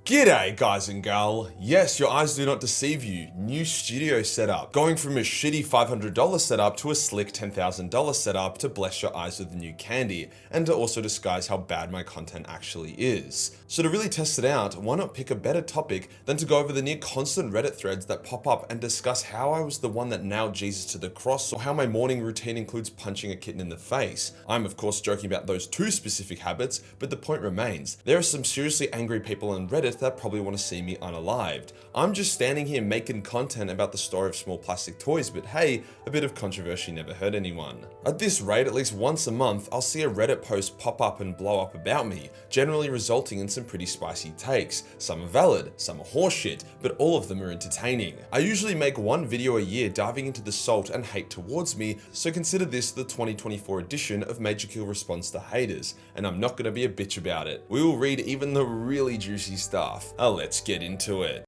G'day guys and gal. Yes, your eyes do not deceive you. New studio setup. Going from a shitty $500 setup to a slick $10,000 setup to bless your eyes with new candy and to also disguise how bad my content actually is. So to really test it out, why not pick a better topic than to go over the near constant Reddit threads that pop up and discuss how I was the one that nailed Jesus to the cross or how my morning routine includes punching a kitten in the face. I'm of course joking about those two specific habits, but the point remains. There are some seriously angry people on Reddit that probably want to see me unalived. I'm just standing here making content about the story of small plastic toys, but hey, a bit of controversy never hurt anyone. At this rate, at least once a month, I'll see a Reddit post pop up and blow up about me, generally resulting in some pretty spicy takes. Some are valid, some are horseshit, but all of them are entertaining. I usually make one video a year diving into the salt and hate towards me, so consider this the 2024 edition of Majorkill Response to Haters, and I'm not gonna be a bitch about it. We will read even the really juicy stuff. Let's get into it.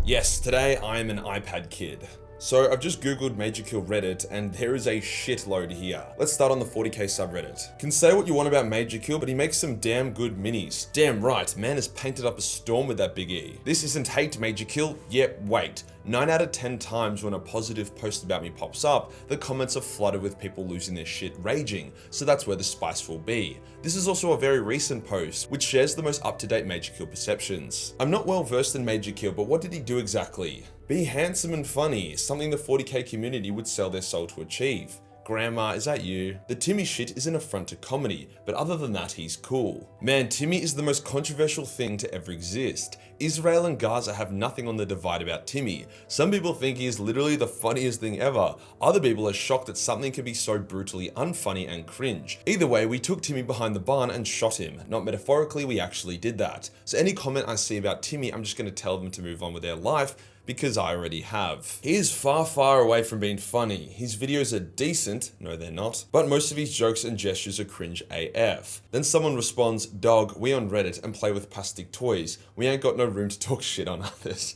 Yes, today I am an iPad kid. So I've just googled Majorkill Reddit and there is a shitload here. Let's start on the 40k subreddit. Can say what you want about Majorkill, but he makes some damn good minis. Damn right, man has painted up a storm with that big E. This isn't hate Majorkill, yet wait. 9 out of 10 times when a positive post about me pops up, the comments are flooded with people losing their shit raging, so that's where the spice will be. This is also a very recent post, which shares the most up-to-date Majorkill perceptions. I'm not well versed in Majorkill, but what did he do exactly? Be handsome and funny, something the 40k community would sell their soul to achieve. Grandma, is that you? The Timmy shit is an affront to comedy, but other than that, he's cool. Man, Timmy is the most controversial thing to ever exist. Israel and Gaza have nothing on the divide about Timmy. Some people think he is literally the funniest thing ever. Other people are shocked that something can be so brutally unfunny and cringe. Either way, we took Timmy behind the barn and shot him. Not metaphorically, we actually did that. So any comment I see about Timmy, I'm just gonna tell them to move on with their life, because I already have. He is far, far away from being funny. His videos are decent, no they're not, but most of his jokes and gestures are cringe AF. Then someone responds, "Dog, we on Reddit and play with plastic toys. We ain't got no room to talk shit on others."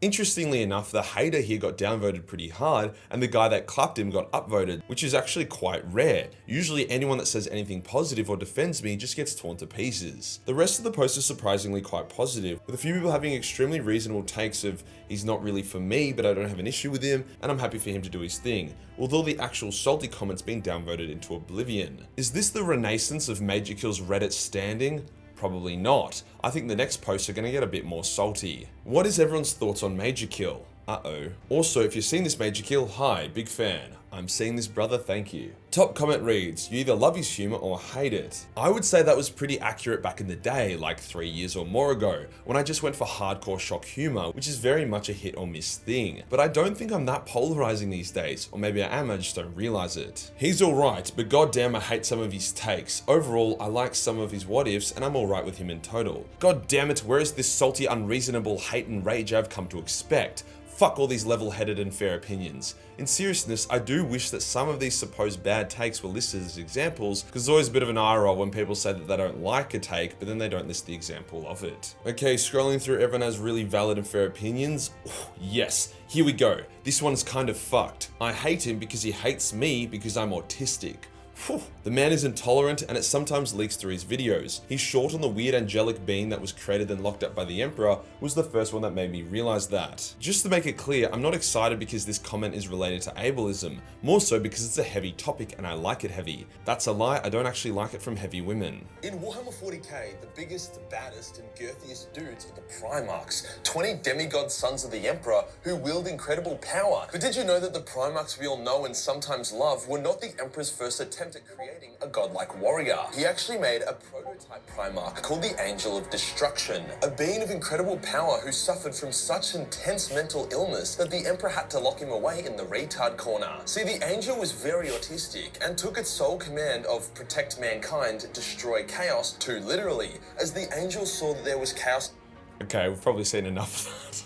Interestingly enough, the hater here got downvoted pretty hard, and the guy that clapped him got upvoted, which is actually quite rare. Usually anyone that says anything positive or defends me just gets torn to pieces. The rest of the post is surprisingly quite positive, with a few people having extremely reasonable takes of, he's not really for me, but I don't have an issue with him, and I'm happy for him to do his thing, although the actual salty comments being downvoted into oblivion. Is this the renaissance of Majorkill's Reddit standing? Probably not. I think the next posts are going to get a bit more salty. What is everyone's thoughts on Majorkill? Uh-oh. Also, if you've seen this Majorkill, hi, big fan. I'm seeing this brother, thank you. Top comment reads, you either love his humor or hate it. I would say that was pretty accurate back in the day, like 3 years or more ago, when I just went for hardcore shock humor, which is very much a hit or miss thing. But I don't think I'm that polarizing these days, or maybe I am, I just don't realize it. He's alright, but goddamn I hate some of his takes. Overall, I like some of his what ifs, and I'm alright with him in total. God damn it, where is this salty, unreasonable hate and rage I've come to expect? Fuck all these level-headed and fair opinions. In seriousness, I do wish that some of these supposed bad takes were listed as examples, because there's always a bit of an eye roll when people say that they don't like a take, but then they don't list the example of it. Okay, scrolling through, everyone has really valid and fair opinions. Yes, here we go. This one's kind of fucked. I hate him because he hates me because I'm autistic. The man is intolerant and it sometimes leaks through his videos. His short on the weird angelic being that was created and locked up by the Emperor was the first one that made me realize that. Just to make it clear, I'm not excited because this comment is related to ableism, more so because it's a heavy topic and I like it heavy. That's a lie, I don't actually like it from heavy women. In Warhammer 40k, the biggest, baddest, and girthiest dudes are the Primarchs, 20 demigod sons of the Emperor who wield incredible power. But did you know that the Primarchs we all know and sometimes love were not the Emperor's first attempt at creating a godlike warrior? He actually made a prototype Primarch called the Angel of Destruction, a being of incredible power who suffered from such intense mental illness that the Emperor had to lock him away in the retard corner. See, the Angel was very autistic and took its sole command of protect mankind, destroy chaos too literally, as the Angel saw that there was chaos. Okay, we've probably seen enough of that.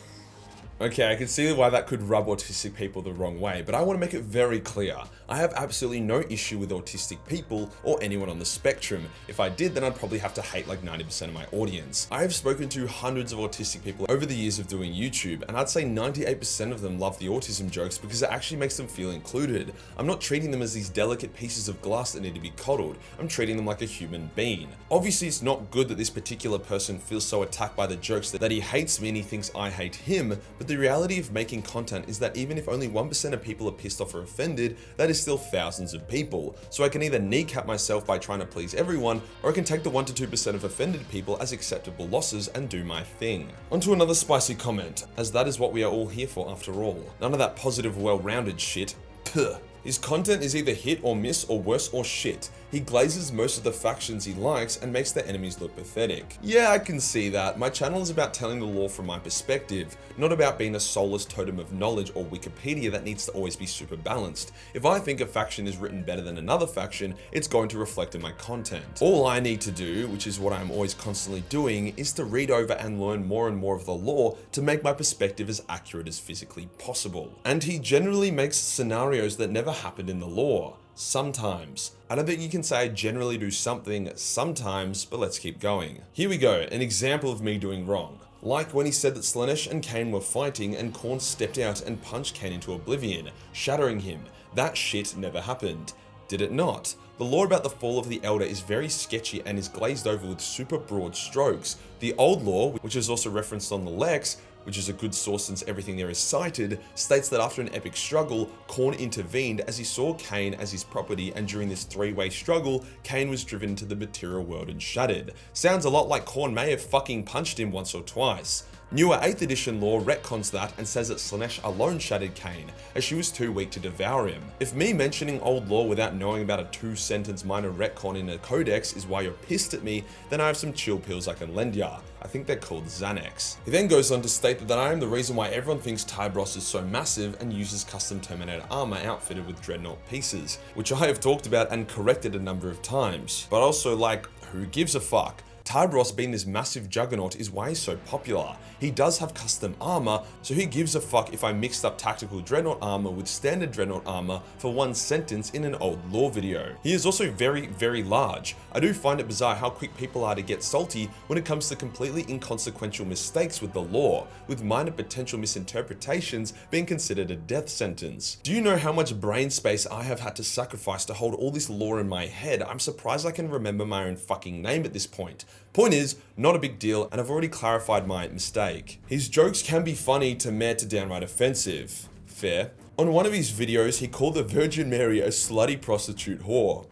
Okay, I can see why that could rub autistic people the wrong way, but I want to make it very clear. I have absolutely no issue with autistic people or anyone on the spectrum. If I did, then I'd probably have to hate like 90% of my audience. I have spoken to hundreds of autistic people over the years of doing YouTube, and I'd say 98% of them love the autism jokes because it actually makes them feel included. I'm not treating them as these delicate pieces of glass that need to be coddled. I'm treating them like a human being. Obviously, it's not good that this particular person feels so attacked by the jokes that he hates me and he thinks I hate him, but the reality of making content is that even if only 1% of people are pissed off or offended, that is still thousands of people. So I can either kneecap myself by trying to please everyone, or I can take the 1 to 2% of offended people as acceptable losses and do my thing. Onto another spicy comment, as that is what we are all here for after all. None of that positive, well-rounded shit. Puh. His content is either hit or miss or worse or shit. He glazes most of the factions he likes and makes their enemies look pathetic. Yeah, I can see that. My channel is about telling the lore from my perspective, not about being a soulless totem of knowledge or Wikipedia that needs to always be super balanced. If I think a faction is written better than another faction, it's going to reflect in my content. All I need to do, which is what I'm always constantly doing, is to read over and learn more and more of the lore to make my perspective as accurate as physically possible. And he generally makes scenarios that never happened in the lore. Sometimes. I don't think you can say I generally do something sometimes, but let's keep going. Here we go, an example of me doing wrong. Like when he said that Slaanesh and Cain were fighting and Khorne stepped out and punched Cain into oblivion, shattering him. That shit never happened. Did it not? The lore about the fall of the Elder is very sketchy and is glazed over with super broad strokes. The old lore, which is also referenced on the Lex, which is a good source since everything there is cited, states that after an epic struggle, Khorne intervened as he saw Cain as his property, and during this three-way struggle, Cain was driven into the material world and shattered. Sounds a lot like Khorne may have fucking punched him once or twice. Newer 8th edition lore retcons that and says that Slaanesh alone shattered Cain, as she was too weak to devour him. If me mentioning old lore without knowing about a 2-sentence minor retcon in a codex is why you're pissed at me, then I have some chill pills I can lend ya. I think they're called Xanax. He then goes on to state that I am the reason why everyone thinks Tybros is so massive and uses custom Terminator armor outfitted with dreadnought pieces, which I have talked about and corrected a number of times. But also, like, who gives a fuck? Tybros being this massive juggernaut is why he's so popular. He does have custom armor, so who gives a fuck if I mixed up tactical dreadnought armor with standard dreadnought armor for one sentence in an old lore video. He is also very, very large. I do find it bizarre how quick people are to get salty when it comes to completely inconsequential mistakes with the lore, with minor potential misinterpretations being considered a death sentence. Do you know how much brain space I have had to sacrifice to hold all this lore in my head? I'm surprised I can remember my own fucking name at this point. Point is, not a big deal, and I've already clarified my mistake. His jokes can be funny to meh to downright offensive. Fair. On one of his videos, he called the Virgin Mary a slutty prostitute whore.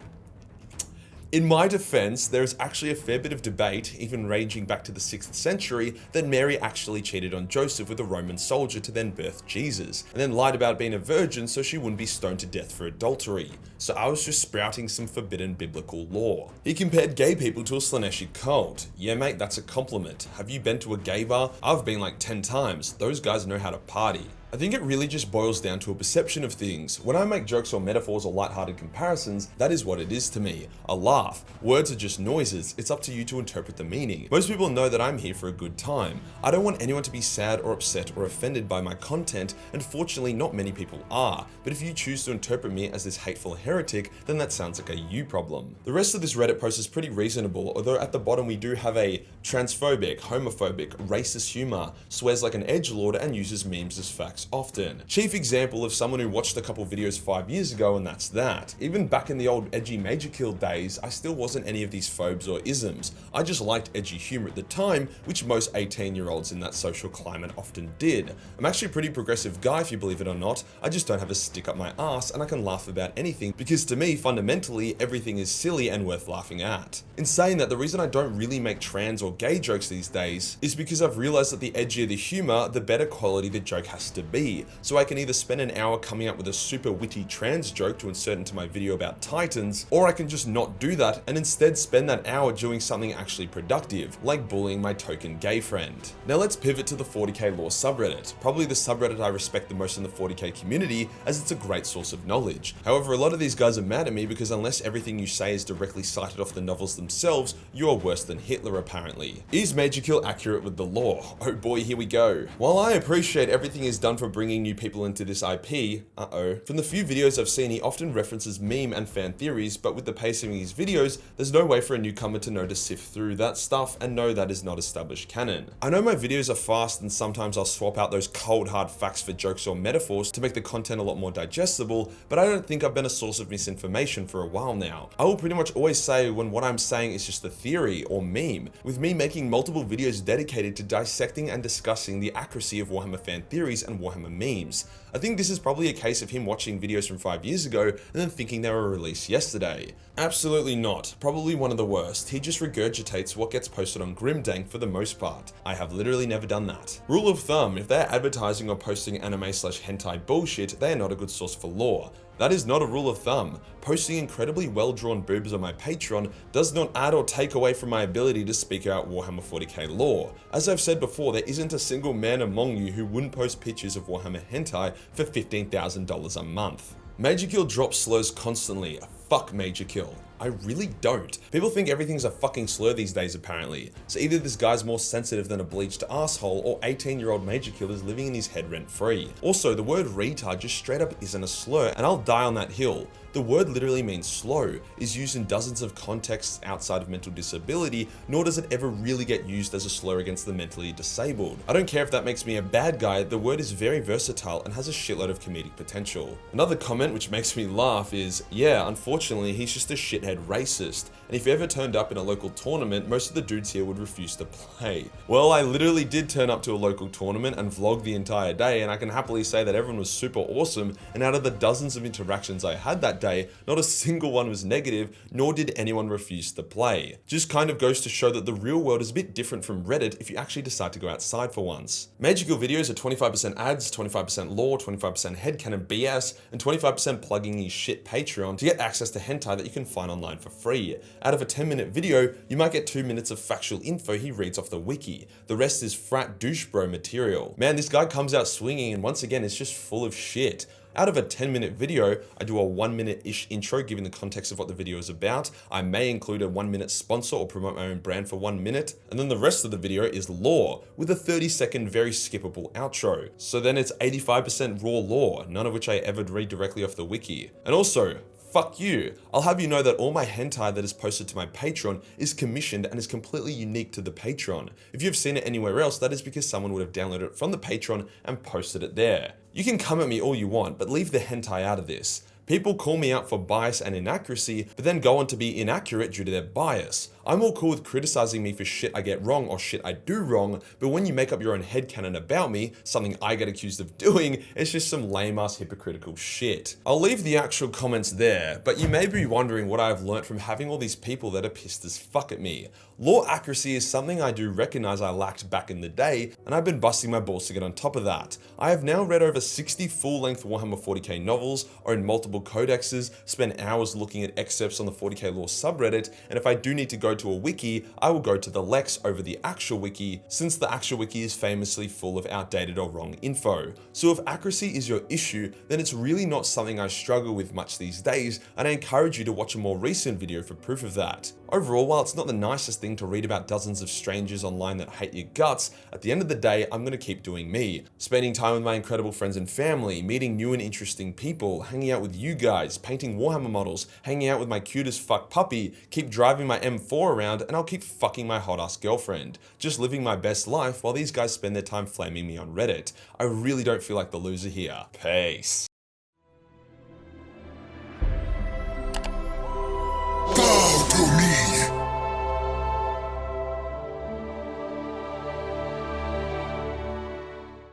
In my defense, there is actually a fair bit of debate, even ranging back to the 6th century, that Mary actually cheated on Joseph with a Roman soldier to then birth Jesus, and then lied about being a virgin so she wouldn't be stoned to death for adultery. So I was just sprouting some forbidden biblical lore. He compared gay people to a Slaaneshi cult. Yeah mate, that's a compliment. Have you been to a gay bar? I've been like 10 times. Those guys know how to party. I think it really just boils down to a perception of things. When I make jokes or metaphors or lighthearted comparisons, that is what it is to me. A laugh. Words are just noises. It's up to you to interpret the meaning. Most people know that I'm here for a good time. I don't want anyone to be sad or upset or offended by my content, and fortunately not many people are. But if you choose to interpret me as this hateful heretic, then that sounds like a you problem. The rest of this Reddit post is pretty reasonable, although at the bottom we do have a transphobic, homophobic, racist humor, swears like an edgelord, and uses memes as facts often. Chief example of someone who watched a couple videos 5 years ago, and that's that. Even back in the old edgy Majorkill days, I still wasn't any of these phobes or isms. I just liked edgy humor at the time, which most 18-year-olds in that social climate often did. I'm actually a pretty progressive guy, if you believe it or not. I just don't have a stick up my ass, and I can laugh about anything, because to me, fundamentally, everything is silly and worth laughing at. In saying that, the reason I don't really make trans or gay jokes these days is because I've realized that the edgier the humor, the better quality the joke has to be, so I can either spend an hour coming up with a super witty trans joke to insert into my video about Titans, or I can just not do that and instead spend that hour doing something actually productive, like bullying my token gay friend. Now let's pivot to the 40k lore subreddit, probably the subreddit I respect the most in the 40k community, as it's a great source of knowledge. However, a lot of these guys are mad at me because unless everything you say is directly cited off the novels themselves, you are worse than Hitler apparently. Is Majorkill accurate with the lore? Oh boy, here we go. While I appreciate everything he's done for bringing new people into this IP, from the few videos I've seen, he often references meme and fan theories, but with the pacing of his videos, there's no way for a newcomer to know to sift through that stuff and know that is not established canon. I know my videos are fast and sometimes I'll swap out those cold hard facts for jokes or metaphors to make the content a lot more digestible, but I don't think I've been a source of misinformation for a while now. I will pretty much always say when what I'm saying is just a theory or meme, with me making multiple videos dedicated to dissecting and discussing the accuracy of Warhammer fan theories and Warhammer memes. I think this is probably a case of him watching videos from 5 years ago and then thinking they were released yesterday. Absolutely not. Probably one of the worst. He just regurgitates what gets posted on Grimdank for the most part. I have literally never done that. Rule of thumb, if they're advertising or posting anime/hentai bullshit, they are not a good source for lore. That is not a rule of thumb. Posting incredibly well-drawn boobs on my Patreon does not add or take away from my ability to speak out Warhammer 40k lore. As I've said before, there isn't a single man among you who wouldn't post pictures of Warhammer hentai for $15,000 a month. Majorkill drops slurs constantly. Fuck Majorkill. I really don't. People think everything's a fucking slur these days apparently. So either this guy's more sensitive than a bleached asshole, or 18-year-old Majorkill is living in his head rent-free. Also, the word retard just straight up isn't a slur, and I'll die on that hill. The word literally means slow, is used in dozens of contexts outside of mental disability, nor does it ever really get used as a slur against the mentally disabled. I don't care if that makes me a bad guy, the word is very versatile and has a shitload of comedic potential. Another comment which makes me laugh is, yeah, unfortunately he's just a shithead racist, and if he ever turned up in a local tournament, most of the dudes here would refuse to play. Well, I literally did turn up to a local tournament and vlog the entire day, and I can happily say that everyone was super awesome, and out of the dozens of interactions I had that day, not a single one was negative, nor did anyone refuse to play. Just kind of goes to show that the real world is a bit different from Reddit if you actually decide to go outside for once. Majorkill videos are 25% ads, 25% lore, 25% headcanon BS, and 25% plugging his shit Patreon to get access to hentai that you can find online for free. Out of a 10-minute video, you might get 2 minutes of factual info he reads off the wiki. The rest is frat douche bro material. Man, this guy comes out swinging and once again is just full of shit. Out of a 10-minute video, I do a 1-minute-ish intro given the context of what the video is about. I may include a 1-minute sponsor or promote my own brand for 1 minute. And then the rest of the video is lore, with a 30-second very skippable outro. So then it's 85% raw lore, none of which I ever read directly off the wiki. And also, fuck you. I'll have you know that all my hentai that is posted to my Patreon is commissioned and is completely unique to the Patreon. If you've seen it anywhere else, that is because someone would have downloaded it from the Patreon and posted it there. You can come at me all you want, but leave the hentai out of this. People call me out for bias and inaccuracy, but then go on to be inaccurate due to their bias. I'm all cool with criticizing me for shit I get wrong or shit I do wrong, but when you make up your own headcanon about me, something I get accused of doing, it's just some lame-ass hypocritical shit. I'll leave the actual comments there, but you may be wondering what I've learnt from having all these people that are pissed as fuck at me. Lore accuracy is something I do recognize I lacked back in the day, and I've been busting my balls to get on top of that. I have now read over 60 full-length Warhammer 40k novels, own multiple codexes, spent hours looking at excerpts on the 40k lore subreddit, and if I do need to go to a wiki, I will go to the Lex over the actual wiki, since the actual wiki is famously full of outdated or wrong info. So if accuracy is your issue, then it's really not something I struggle with much these days, and I encourage you to watch a more recent video for proof of that. Overall, while it's not the nicest thing to read about dozens of strangers online that hate your guts, at the end of the day, I'm gonna keep doing me. Spending time with my incredible friends and family, meeting new and interesting people, hanging out with you guys, painting Warhammer models, hanging out with my cute as fuck puppy, keep driving my M4 around, and I'll keep fucking my hot ass girlfriend. Just living my best life while these guys spend their time flaming me on Reddit. I really don't feel like the loser here. Peace.